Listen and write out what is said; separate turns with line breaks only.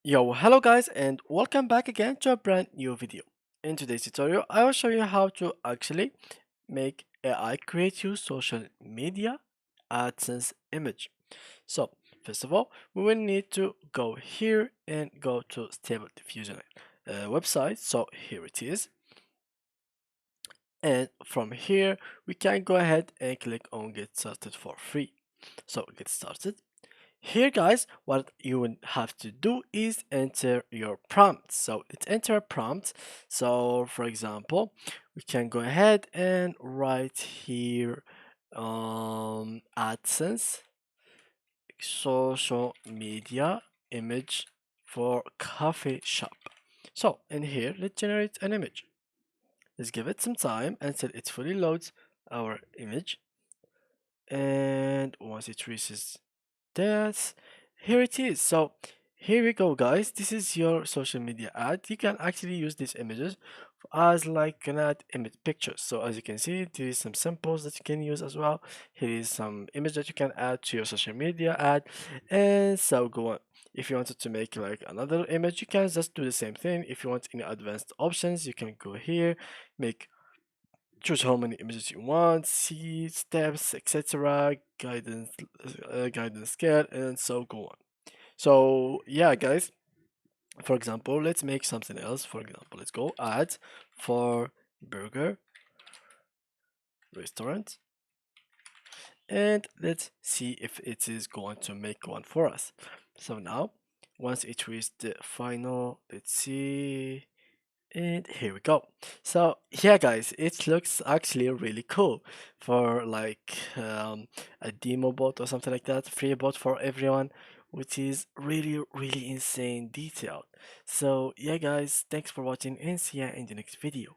Yo, hello guys and welcome back again to a brand new video. In today's tutorial, I will show you how to actually make AI create your social media AdSense image. So, first of all, we will need to go here and go to Stable Diffusion website. So here it is. And from here, we can go ahead and click on Get Started for free. So get started. Here guys, what you would have to do is enter your prompt. So let's enter a prompt. So for example, we can go ahead and write here AdSense social media image for coffee shop. So in here, let's generate an image. Let's give it some time until it fully loads our image. And once it reaches that, here it is. So here we go guys, this is your social media ad. You can actually use these images as like an ad image pictures. So as you can see, there is some samples that you can use as well. Here is some image that you can add to your social media ad, and so go on. If you wanted to make like another image, you can just do the same thing. If you want any advanced options, you can go here, make choose how many images you want, see steps, etc., guidance scale, and so go on. So yeah, guys. For example, let's make something else. For example, let's go add for burger restaurant, and let's see if it is going to make one for us. So now, once it reaches the final, let's see. And here we go. So yeah, guys, it looks actually really cool for like a demo bot or something like that, free bot for everyone, which is really insane detailed. So yeah, guys, thanks for watching and see ya in the next video.